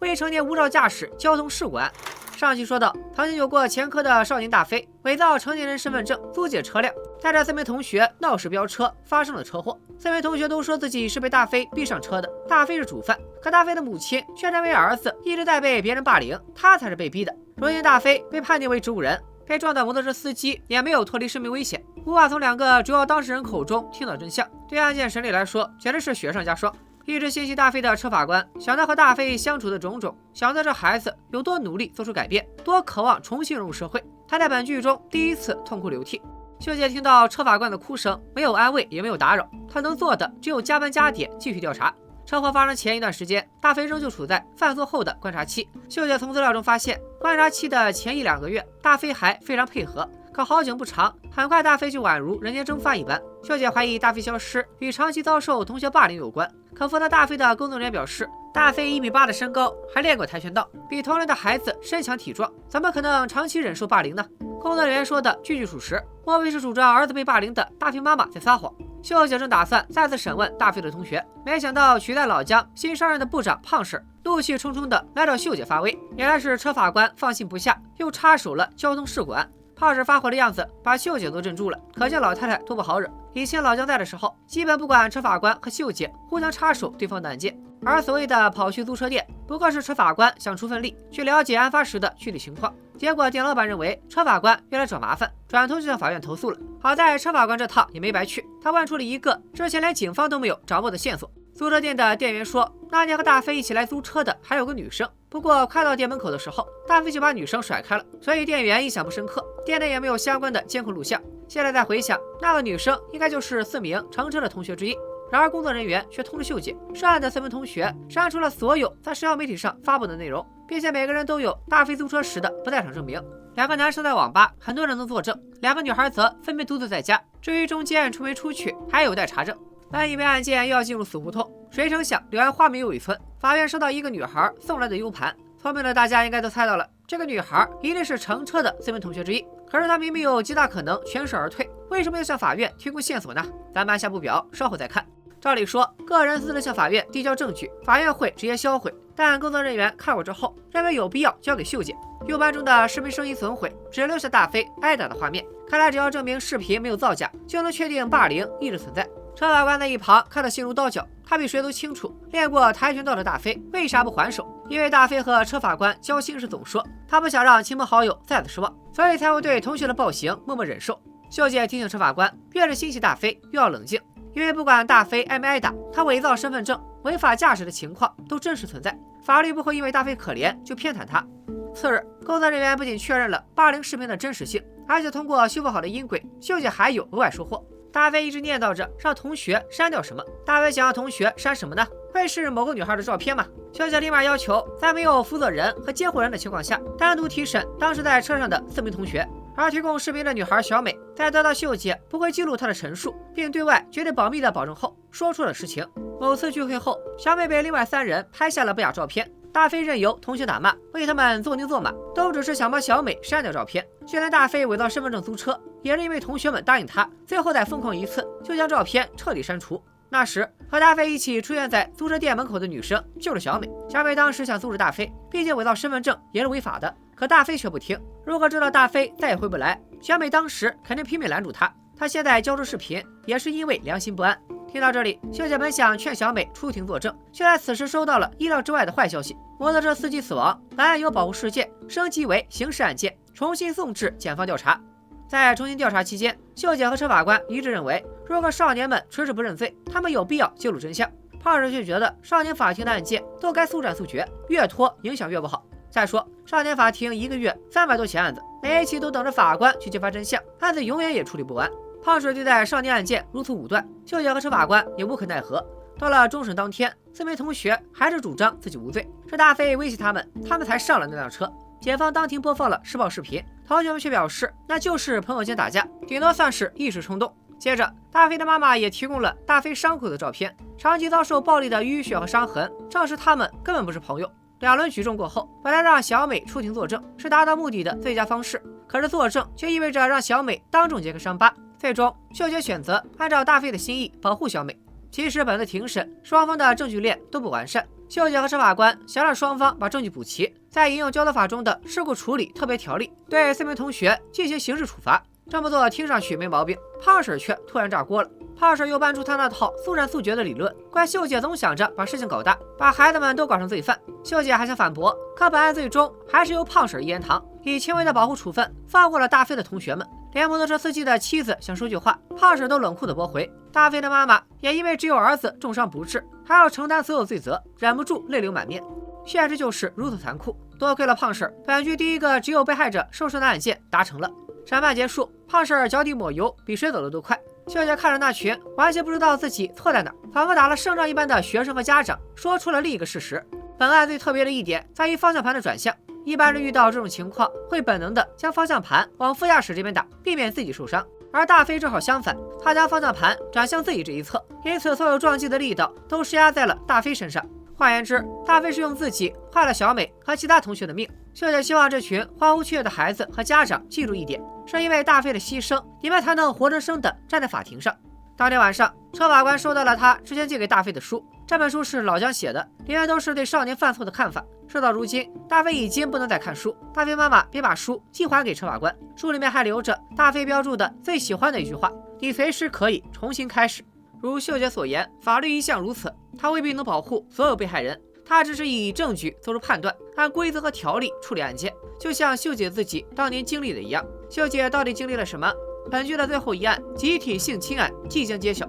未成年无照驾驶交通事故案。上期说到，曾经有过前科的少年大飞伪造成年人身份证租借车辆，带着4名同学闹事飙车，发生了车祸。4名同学都说自己是被大飞逼上车的，大飞是主犯，可大飞的母亲却认为儿子一直在被别人霸凌，他才是被逼的。如今大飞被判定为植物人，被撞的摩托车司机也没有脱离生命危险，无法从2个主要当事人口中听到真相，对案件审理来说简直是雪上加霜。一直心系大飞的车法官想到和大飞相处的种种，想到这孩子有多努力做出改变，多渴望重新融入社会，他在本剧中第一次痛哭流涕。秀姐听到车法官的哭声，没有安慰也没有打扰，她能做的只有加班加点继续调查。车祸发生前一段时间，大飞仍旧处在犯错后的观察期。秀姐从资料中发现，观察期的前1-2个月，大飞还非常配合。可好景不长，很快大飞就宛如人间蒸发一般。秀姐怀疑大飞消失与长期遭受同学霸凌有关。可负责大飞的工作人员表示，大飞1.8米的身高，还练过跆拳道，比同龄的孩子身强体壮，怎么可能长期忍受霸凌呢？工作人员说的句句属实，莫非是主张儿子被霸凌的大飞妈妈在撒谎？秀姐正打算再次审问大飞的同学，没想到取代老姜新上任的部长胖婶怒气冲冲的来找秀姐发威，原来是车法官放心不下，又插手了交通事故案。胖婶发火的样子把秀姐都镇住了，可见老太太多不好惹。以前老姜在的时候，基本不管车法官和秀姐互相插手对方的案件，而所谓的跑去租车店，不过是车法官想出份力去了解案发时的具体情况。结果店老板认为车法官原来找麻烦，转头就向法院投诉了。好在车法官这趟也没白去，他问出了一个之前连警方都没有掌握的线索。租车店的店员说，那天和大飞一起来租车的还有个女生，不过快到店门口的时候，大飞就把女生甩开了，所以店员印象不深刻，店内也没有相关的监控录像。现在再回想，那个女生应该就是4名乘车的同学之一。然而工作人员却通知秀姐，涉案的4名同学删除了所有在社交媒体上发布的内容，并且每个人都有大飞租车时的不在场证明。2个男生在网吧，很多人能作证；2个女孩则分别独自在家。至于中间出没出去，还有待查证。本以为案件又要进入死胡同，谁成想柳暗花明又一村。法院收到一个女孩送来的 U 盘，聪明的大家应该都猜到了，这个女孩一定是乘车的4名同学之一。可是她明明有极大可能全身而退，为什么要向法院提供线索呢？咱们按下不表，稍后再看。照理说，个人私自向法院递交证据，法院会直接销毁，但工作人员看过之后，认为有必要交给秀姐。U 盘中的视频声音损毁，只留下大飞挨打的画面。看来只要证明视频没有造假，就能确定霸凌一直存在。车法官在一旁看得心如刀绞，他比谁都清楚练过跆拳道的大飞为啥不还手，因为大飞和车法官交心时总说他不想让亲朋好友再次失望，所以才会对同学的暴行默默忍受。秀姐提醒车法官，越是心系大飞越要冷静，因为不管大飞挨没挨打，他伪造身份证、违法驾驶的情况都真实存在，法律不会因为大飞可怜就偏袒他。次日，工作人员不仅确认了霸凌视频的真实性，而且通过修复好的音轨，秀姐还有额外收获。大飞一直念叨着让同学删掉什么，大飞想让同学删什么呢？会是某个女孩的照片吗？秀姐立马要求在没有负责人和监护人的情况下，单独提审当时在车上的4名同学。而提供视频的女孩小美，在得到秀姐不会记录她的陈述，并对外绝对保密的保证后，说出了实情。某次聚会后，小美被另外3人拍下了不雅照片，大飞任由同学打骂，为他们做牛做马，都只是想帮小美删掉照片。就连大飞伪造身份证租车，也是因为同学们答应他，最后再疯狂一次，就将照片彻底删除。那时和大飞一起出现在租车店门口的女生就是小美。小美当时想阻止大飞，毕竟伪造身份证也是违法的，可大飞却不听。如果知道大飞再也回不来，小美当时肯定拼命拦住他。她现在交出视频，也是因为良心不安。听到这里，秀姐本想劝小美出庭作证，却在此时收到了意料之外的坏消息：摩托车司机死亡，本案由保护事件升级为刑事案件，重新送至检方调查。在重新调查期间，秀姐和车法官一致认为，如果少年们迟迟不认罪，他们有必要揭露真相。胖婶却觉得少年法庭的案件都该速战速决，越拖影响越不好。再说，少年法庭1个月300多起案子，每一起都等着法官去揭发真相，案子永远也处理不完。胖婶对待少年案件如此武断，秀姐和车法官也无可奈何。到了终审当天，4名同学还是主张自己无罪，是大飞威胁他们才上了那辆车。检方当庭播放了施暴视频，同学们却表示那就是朋友间打架，顶多算是一时冲动。接着，大飞的妈妈也提供了大飞伤口的照片，长期遭受暴力的淤血和伤痕，证实他们根本不是朋友。2轮举证过后，本来让小美出庭作证是达到目的的最佳方式，可是作证却意味着让小美当众揭开伤疤。最终，秀姐选择按照大飞的心意保护小美。其实本次庭审双方的证据链都不完善，秀姐和车法官想让双方把证据补齐，再引用交通法中的事故处理特别条例，对4名同学进行刑事处罚。这么做听上去没毛病，胖婶却突然炸锅了。胖婶又搬出他那套速战速决的理论，怪秀姐总想着把事情搞大，把孩子们都搞成罪犯。秀姐还想反驳，可本案最终还是由胖婶一言堂，以轻微的保护处分放过了大飞的同学们。连摩托车司机的妻子想说句话，胖婶都冷酷的驳回。大飞的妈妈也因为只有儿子重伤不治，还要承担所有罪责，忍不住泪流满面。现实就是如此残酷，多亏了胖婶，本剧第一个只有被害者受伤的案件达成了。审判结束，胖婶脚底抹油，比谁走的都快。秀姐看着那群完全不知道自己错在哪，仿佛打了胜仗一般的学生和家长，说出了另一个事实：本案最特别的一点在于方向盘的转向。一般人遇到这种情况，会本能的将方向盘往副驾驶这边打，避免自己受伤。而大飞正好相反，他将方向盘转向自己这一侧，因此所有撞击的力道都施压在了大飞身上。换言之，大飞是用自己坏了小美和其他同学的命。秀姐希望这群欢呼雀跃的孩子和家长记住一点，是因为大飞的牺牲，你们才能活生生的站在法庭上。当天晚上，车法官收到了他之前借给大飞的书，这本书是老姜写的，里面都是对少年犯错的看法。事到如今，大飞已经不能再看书，大飞妈妈便把书寄还给车法官，书里面还留着大飞标注的最喜欢的一句话：你随时可以重新开始。如秀姐所言，法律一向如此，它未必能保护所有被害人，它只是以证据做出判断，按规则和条例处理案件，就像秀姐自己当年经历的一样。秀姐到底经历了什么？本剧的最后一案集体性侵案即将揭晓。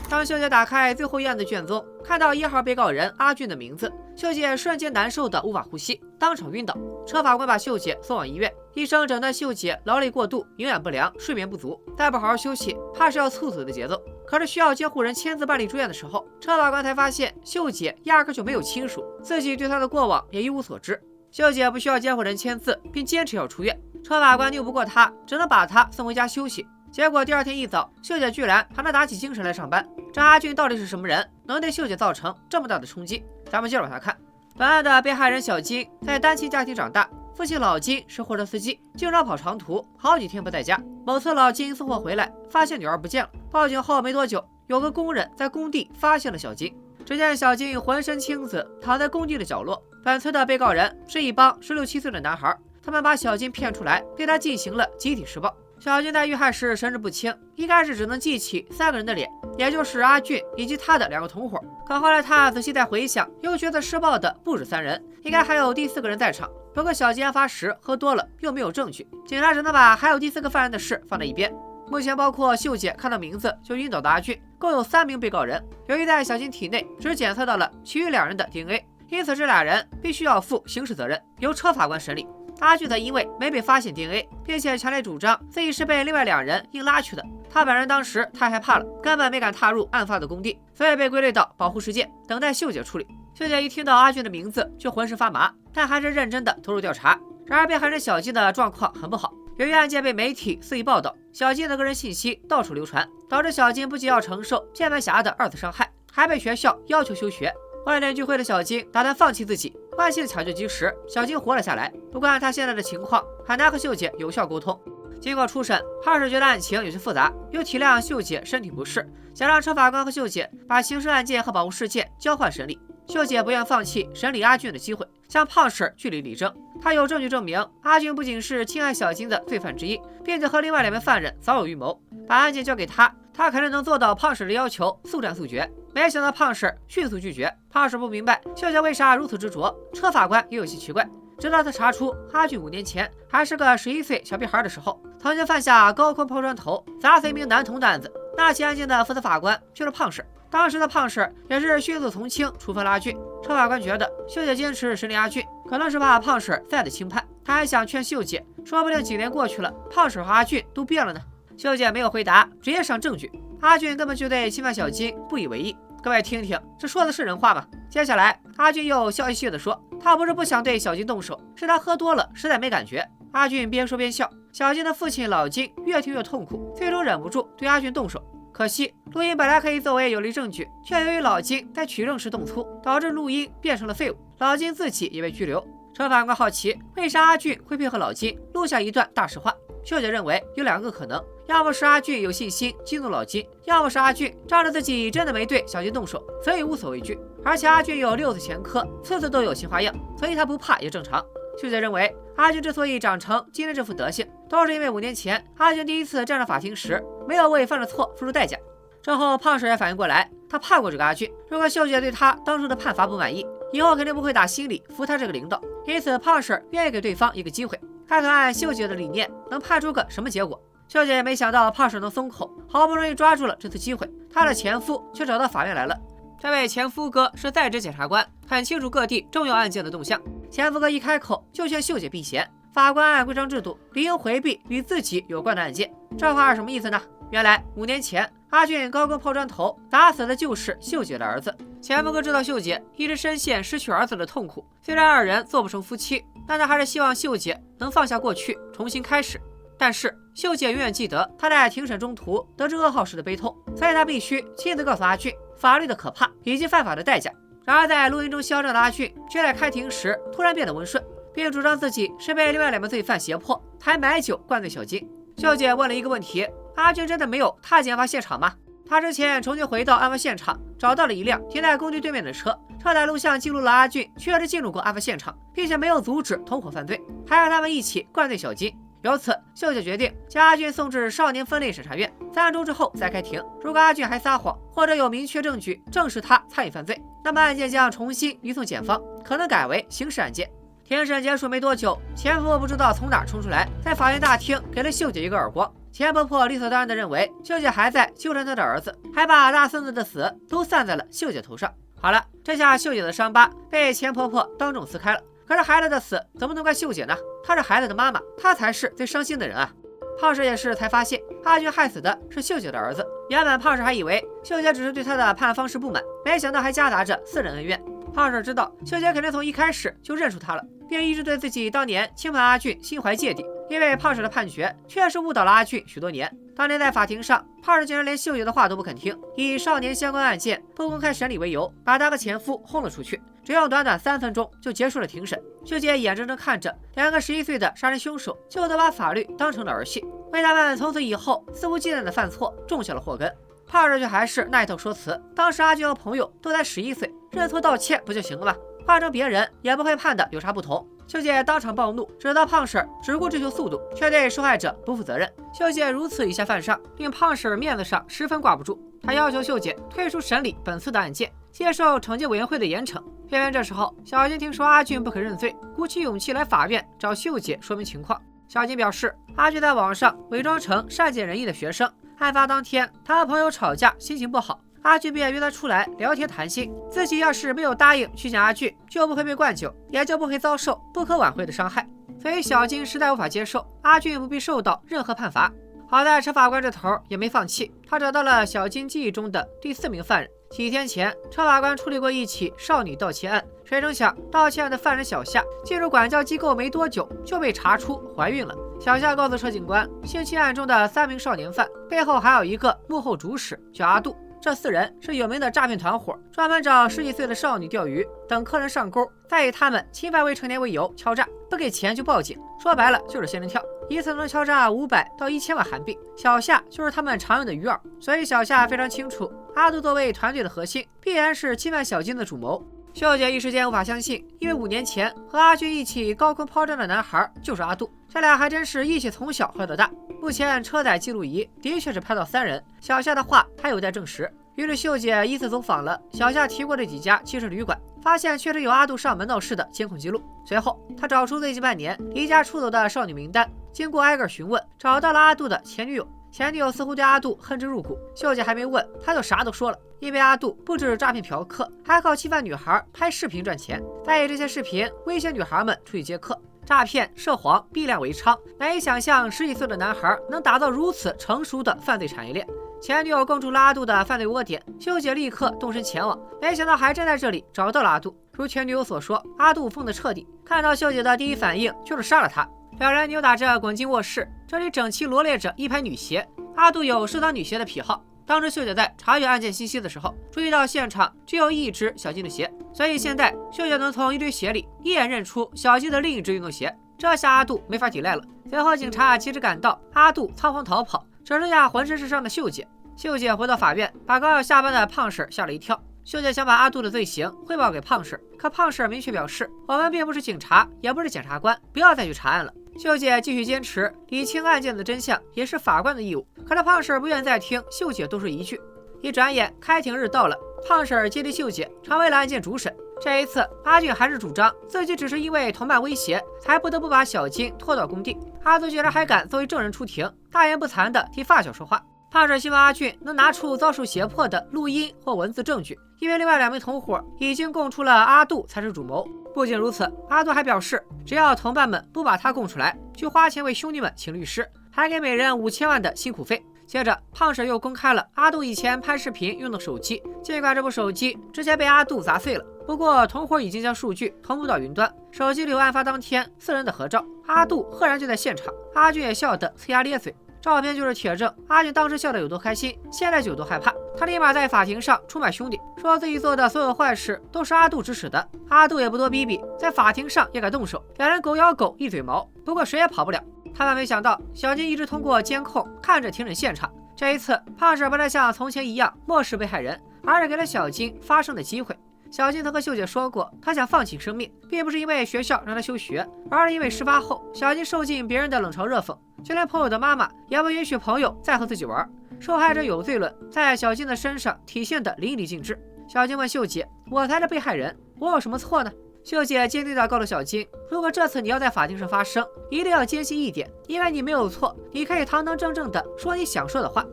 当秀姐打开最后一案的卷宗，看到1号被告人阿俊的名字，秀姐瞬间难受的无法呼吸，当场晕倒。车法官把秀姐送往医院，医生诊断秀姐劳累过度、营养不良、睡眠不足，再不好好休息，怕是要猝死的节奏。可是需要监护人签字办理住院的时候，车法官才发现秀姐压根就没有亲属，自己对她的过往也一无所知。秀姐不需要监护人签字，并坚持要出院，车法官拗不过她，只能把她送回家休息。结果第二天一早，秀姐居然还能打起精神来上班。这阿俊到底是什么人，能对秀姐造成这么大的冲击？咱们接着往下看。本案的被害人小金在单亲家庭长大，父亲老金是货车司机，经常跑长途，好几天不在家。某次老金送货回来，发现女儿不见了，报警后没多久，有个工人在工地发现了小金。只见小金浑身青紫，躺在工地的角落。本次的被告人是一帮16、17岁的男孩，他们把小金骗出来，对他进行了集体施暴。小金在遇害时神志不清，一开始只能记起3个人的脸，也就是阿俊以及他的2个同伙。可后来他仔细再回想，又觉得施暴的不止3人，应该还有第4个人在场。不过小金案发时喝多了，又没有证据，警察只能把还有第4个犯人的事放在一边。目前包括秀姐看到名字就晕倒的阿俊，共有3名被告人。由于在小金体内只检测到了其余2人的 DNA， 因此这2人必须要负刑事责任，由车法官审理。阿俊则因为没被发现 DNA， 并且强烈主张自己是被另外2人硬拉去的。他本人当时太害怕了，根本没敢踏入案发的工地，所以被归类到保护事件，等待秀姐处理。秀姐一听到阿俊的名字就浑身发麻，但还是认真的投入调查。然而被害人小金的状况很不好，由于案件被媒体肆意报道，小金的个人信息到处流传，导致小金不仅要承受键盘侠的2次伤害，还被学校要求休学。万念俱灰的小金打算放弃自己，万幸抢救及时，小金活了下来。不过按他现在的情况，很难和秀姐有效沟通。经过初审，胖婶觉得案情有些复杂，又体谅秀姐身体不适，想让车法官和秀姐把刑事案件和保护事件交换审理。秀姐不愿放弃审理阿俊的机会，向胖婶据理力争。她有证据证明阿俊不仅是侵害小金的罪犯之一，并且和另外2名犯人早有预谋。把案件交给他肯定能做到胖婶的要求，速战速决。没想到胖婶迅速拒绝。胖婶不明白秀姐为啥如此执着，车法官也有些奇怪。直到他查出阿俊5年前还是个11岁小屁孩的时候，曾经犯下高空抛砖头砸死1名男童的案子，那起案件的负责法官就是胖婶。当时的胖婶也是迅速从轻处分了阿俊。车法官觉得秀姐坚持审理阿俊，可能是怕胖婶再次轻判，他还想劝秀姐，说不定几年过去了，胖婶和阿俊都变了呢。秀姐没有回答，直接上证据。阿俊根本就对侵犯小金不以为意。各位听听，这说的是人话吗？接下来阿俊又笑嘻嘻地说，他不是不想对小金动手，是他喝多了实在没感觉。阿俊边说边笑。小金的父亲老金越听越痛苦，最终忍不住对阿俊动手。可惜录音本来可以作为有力证据，却由于老金在取证时动粗，导致录音变成了废物，老金自己也被拘留。车法官好奇为啥阿俊会配合老金录下一段大实话。秀姐认为有2个可能，要么是阿俊有信心激怒老金，要么是阿俊仗着自己真的没对小金动手，所以无所畏惧。而且阿俊有6次前科，次次都有新花样，所以他不怕也正常。秀姐认为，阿俊之所以长成今天这副德行，都是因为5年前阿俊第一次站上法庭时，没有为犯了错付出代价。之后胖婶也反应过来，他怕过这个阿俊，如果秀姐对他当初的判罚不满意，以后肯定不会打心里服他这个领导。因此胖婶愿意给对方一个机会，看看按秀姐的理念能判出个什么结果。秀姐也没想到胖婶能松口，好不容易抓住了这次机会，她的前夫却找到法院来了。这位前夫哥是在职检察官，很清楚各地重要案件的动向。前夫哥一开口就劝秀姐避嫌，法官按规章制度理应回避与自己有关的案件。这话是什么意思呢？原来5年前阿俊高空抛砖头打死的就是秀姐的儿子。前夫哥知道秀姐一直深陷失去儿子的痛苦，虽然2人做不成夫妻，但他还是希望秀姐能放下过去，重新开始。但是秀姐永远记得她在庭审中途得知噩耗时的悲痛，所以她必须亲自告诉阿俊法律的可怕以及犯法的代价。然而在录音中嚣张的阿俊却在开庭时突然变得温顺，并主张自己是被另外2名罪犯胁迫，还买酒灌醉小金。秀姐问了一个问题：阿俊真的没有踏进案发现场吗？他之前重新回到案发现场，找到了一辆停在工地对面的车，车载录像记录了阿俊确实进入过案发现场，并且没有阻止同伙犯罪，还让他们一起灌醉小金。由此，秀姐决定将阿俊送至少年分类审查院，3周之后再开庭。如果阿俊还撒谎，或者有明确证据证实他参与犯罪，那么案件将重新移送检方，可能改为刑事案件。庭审结束没多久，前夫不知道从哪冲出来，在法院大厅给了秀姐一个耳光。前婆婆理所当然地认为秀姐还在纠缠她的儿子，还把大孙子的死都散在了秀姐头上。好了，这下秀姐的伤疤被前婆婆当众撕开了。可是孩子的死怎么能怪秀姐呢？她是孩子的妈妈，她才是最伤心的人啊！胖婶也是才发现阿俊害死的是秀姐的儿子。原本胖婶还以为秀姐只是对她的判案方式不满，没想到还夹杂着私人恩怨。胖婶知道秀姐肯定从一开始就认出她了，并一直对自己当年轻判阿俊心怀芥蒂。因为胖婶的判决确实误导了阿俊许多年。当年在法庭上，胖婶竟然连秀姐的话都不肯听，以少年相关案件不公开审理为由，把她和前夫轰了出去。只用短短3分钟就结束了庭审。秀姐眼睁睁看着2个11岁的杀人凶手就都把法律当成了儿戏，为他们从此以后肆无忌惮的犯错种下了祸根。胖婶却还是那一套说辞，当时阿俊和朋友都才11岁，认错道歉不就行了吗？换成别人也不会判的有啥不同。秀姐当场暴怒，指责胖婶只顾追求速度，却对受害者不负责任。秀姐如此以下犯上，令胖婶面子上十分挂不住。她要求秀姐退出审理本次的案件，接受惩戒委员会的严惩。偏偏这时候，小金听说阿俊不肯认罪，鼓起勇气来法院找秀姐说明情况。小金表示，阿俊在网上伪装成善解人意的学生，案发当天他和朋友吵架，心情不好，阿俊便约他出来聊天谈心，自己要是没有答应去见阿俊，就不会被灌酒，也就不会遭受不可挽回的伤害。所以小金实在无法接受阿俊不必受到任何判罚。好在车法官这头也没放弃，他找到了小金记忆中的第4名犯人。几天前，车法官处理过一起少女盗窃案，谁成想盗窃案的犯人小夏进入管教机构没多久就被查出怀孕了。小夏告诉车警官，性侵案中的3名少年犯背后还有一个幕后主使，叫阿杜。这4人是有名的诈骗团伙，专门找10几岁的少女钓鱼，等客人上钩，再以他们侵犯未成年为由敲诈，不给钱就报警，说白了就是仙人跳，一次能敲诈500到1000万韩币。小夏就是他们常用的鱼饵，所以小夏非常清楚，阿杜作为团队的核心，必然是侵犯小金的主谋。秀姐一时间无法相信，因为5年前和阿俊一起高空抛砖的男孩就是阿杜，这俩还真是一起从小坏到大。目前车载记录仪的确是拍到3人，小夏的话还有待证实。于是秀姐依次走访了小夏提过的几家汽车旅馆，发现确实有阿杜上门闹事的监控记录。随后她找出最近半年离家出走的少女名单，经过挨个询问，找到了阿杜的前女友。前女友似乎对阿杜恨之入骨，秀姐还没问，他就啥都说了。因为阿杜不止诈骗嫖客，还靠欺负女孩拍视频赚钱，再以这些视频威胁女孩们出去接客。诈骗、涉黄、避量为娼，难以想象10几岁的男孩能打造如此成熟的犯罪产业链。前女友供出了阿杜的犯罪窝点，秀姐立刻动身前往，没想到还真在这里找到了阿杜。如前女友所说，阿杜疯得彻底，看到秀姐的第一反应就是杀了她。2人扭打着滚进卧室，这里整齐罗列着一排女鞋。阿杜有收藏女鞋的癖好，当时秀姐在查阅案件信息的时候，注意到现场只有1只小金的鞋，所以现在秀姐能从一堆鞋里一眼认出小金的另一只运动鞋，这下阿杜没法抵赖了。随后警察及时赶到，阿杜仓皇逃跑，只剩下浑身是伤的秀姐。秀姐回到法院，把刚要下班的胖婶吓了一跳。秀姐想把阿杜的罪行汇报给胖婶，可胖婶明确表示，我们并不是警察，也不是检察官，不要再去查案了。秀姐继续坚持理清案件的真相也是法官的义务，可是胖婶不愿再听秀姐多说一句。一转眼开庭日到了，胖婶接替秀姐成为了案件主审。这一次，阿俊还是主张自己只是因为同伴威胁，才不得不把小金拖到工地。阿杜居然还敢作为证人出庭，大言不惭地替发小说话。胖婶希望阿俊能拿出遭受胁迫的录音或文字证据，因为另外2名同伙已经供出了阿杜才是主谋。不仅如此，阿杜还表示，只要同伴们不把他供出来，就花钱为兄弟们请律师，还给每人5000万的辛苦费。接着，胖婶又公开了阿杜以前拍视频用的手机，尽管这部手机之前被阿杜砸碎了，不过同伙已经将数据同步到云端，手机里有案发当天4人的合照，阿杜赫然就在现场，阿俊也笑得呲牙咧嘴。照片就是铁证，阿俊当时笑得有多开心，现在就有多害怕。他立马在法庭上出卖兄弟，说自己做的所有坏事都是阿杜指使的。阿杜也不多逼逼，在法庭上也敢动手，2人狗咬狗一嘴毛，不过谁也跑不了。他们没想到，小金一直通过监控看着庭审现场。这一次，胖婶不再像从前一样漠视被害人，而是给了小金发声的机会。小金曾和秀姐说过，他想放弃生命，并不是因为学校让他休学，而是因为事发后小金受尽别人的冷嘲热讽，就连朋友的妈妈也不允许朋友再和自己玩。受害者有罪论在小金的身上体现得淋漓尽致。小金问秀姐：“我才是被害人，我有什么错呢？”秀姐坚定地告诉小金，如果这次你要在法庭上发声，一定要坚信一点，因为你没有错，你可以堂堂正正地说你想说的话。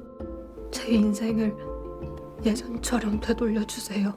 제 인생을 예전처럼 되돌려주세요.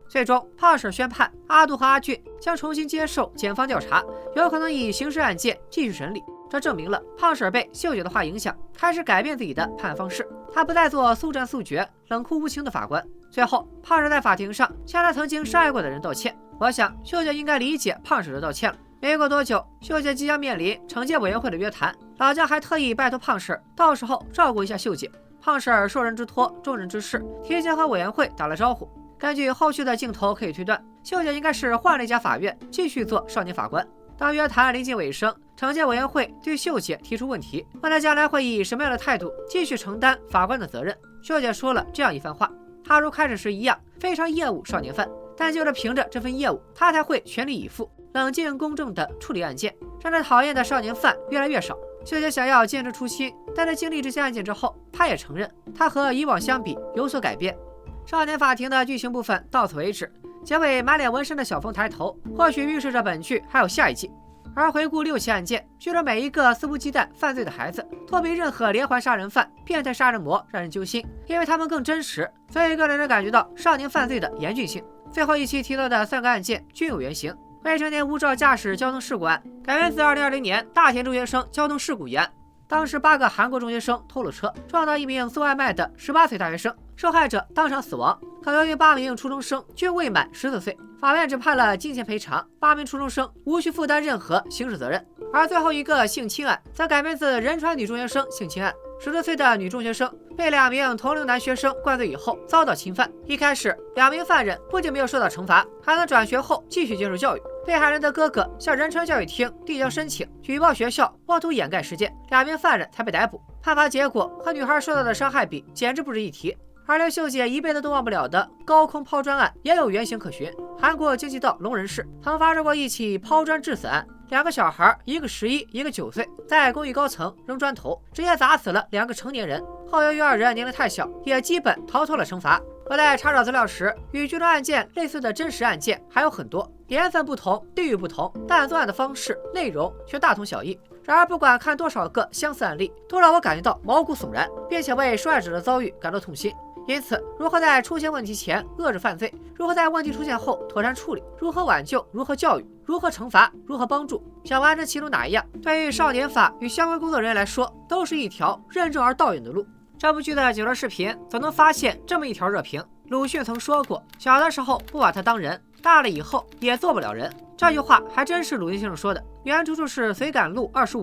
最终，胖婶宣判阿杜和阿俊将重新接受检方调查，有可能以刑事案件继续审理。这证明了胖婶被秀姐的话影响，开始改变自己的判案方式。她不再做速战速决、冷酷无情的法官。最后，胖婶在法庭上向她曾经伤害过的人道歉。我想，秀姐应该理解胖婶的道歉了。没过多久，秀姐即将面临惩戒委员会的约谈，老姜还特意拜托胖婶，到时候照顾一下秀姐。胖婶受人之托，重任之事，提前和委员会打了招呼。根据后续的镜头可以推断，秀姐应该是换了一家法院，继续做少年法官。当约谈临近尾声，惩戒委员会对秀姐提出问题，问她将来会以什么样的态度继续承担法官的责任。秀姐说了这样一番话：她如开始时一样，非常厌恶少年犯，但就是凭着这份厌恶，她才会全力以赴、冷静公正地处理案件，让这讨厌的少年犯越来越少。秀姐想要坚持初心，但在经历这些案件之后，她也承认，她和以往相比有所改变。少年法庭的剧情部分到此为止。结尾满脸纹身的小峰抬头，或许预示着本剧还有下一季。而回顾6起案件，据说每一个肆无忌惮犯罪的孩子，都比任何连环杀人犯、变态杀人魔让人揪心，因为他们更真实，所以更让人感觉到少年犯罪的严峻性。最后一期提到的3个案件均有原型：未成年无照驾驶交通事故案改编自2020年大田中学生交通事故一案。当时8个韩国中学生偷了车，撞到一名送外卖的18岁大学生，受害者当场死亡。可由于8名初中生均未满14岁，法院只判了金钱赔偿，8名初中生无需负担任何刑事责任。而最后一个性侵案则改编自仁川女中学生性侵案，14岁的女中学生被2名同龄男学生灌醉以后遭到侵犯。一开始，2名犯人不仅没有受到惩罚，还能转学后继续接受教育。被害人的哥哥向仁川教育厅递交申请，举报学校妄图掩盖事件，2名犯人才被逮捕。判罚结果和女孩受到的伤害比，简直不值一提。而令秀姐一辈子都忘不了的高空抛砖案也有原型可循。韩国京畿道龙仁市曾发生过一起抛砖致死案，2个小孩，一个11，一个9岁，在公寓高层扔砖头，直接砸死了2个成年人。后由于2人年龄太小，也基本逃脱了惩罚。我在查找资料时，与剧中案件类似的真实案件还有很多，年份不同，地域不同，但作案的方式、内容却大同小异。然而，不管看多少个相似案例，都让我感觉到毛骨悚然，并且为受害者的遭遇感到痛心。因此，如何在出现问题前遏制犯罪，如何在问题出现后妥善处理，如何挽救，如何教育，如何惩罚，如何帮助，想完成其中哪一样，对于少年法与相关工作人员来说，都是一条任重而道远的路。这部剧的解说视频总能发现这么一条热评：鲁迅曾说过，小的时候不把他当人，大了以后也做不了人。这句话还真是鲁迅先生说的，原出处是《随感录25》。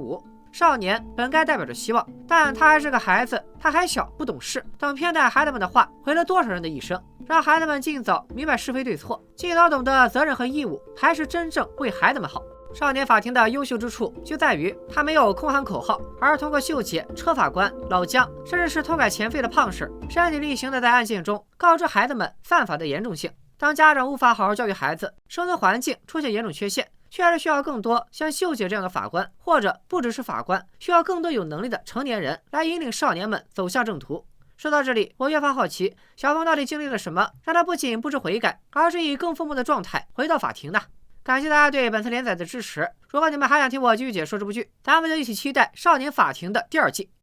少年本该代表着希望，但他还是个孩子，他还小不懂事，等偏待孩子们的话，毁了多少人的一生。让孩子们尽早明白是非对错，尽早懂得责任和义务，才是真正为孩子们好。少年法庭的优秀之处就在于，他没有空喊口号，而通过秀姐、车法官、老姜，甚至是偷改前费的胖婶，身体力行的在案件中告知孩子们犯法的严重性。当家长无法好好教育孩子，生存环境出现严重缺陷，确实需要更多像秀姐这样的法官，或者不只是法官，需要更多有能力的成年人来引领少年们走向正途。说到这里，我越发好奇，小峰到底经历了什么，让他不仅不知悔改，而是以更疯魔的状态回到法庭呢？感谢大家对本次连载的支持，如果你们还想听我继续解说这部剧，咱们就一起期待《少年法庭》的第2季。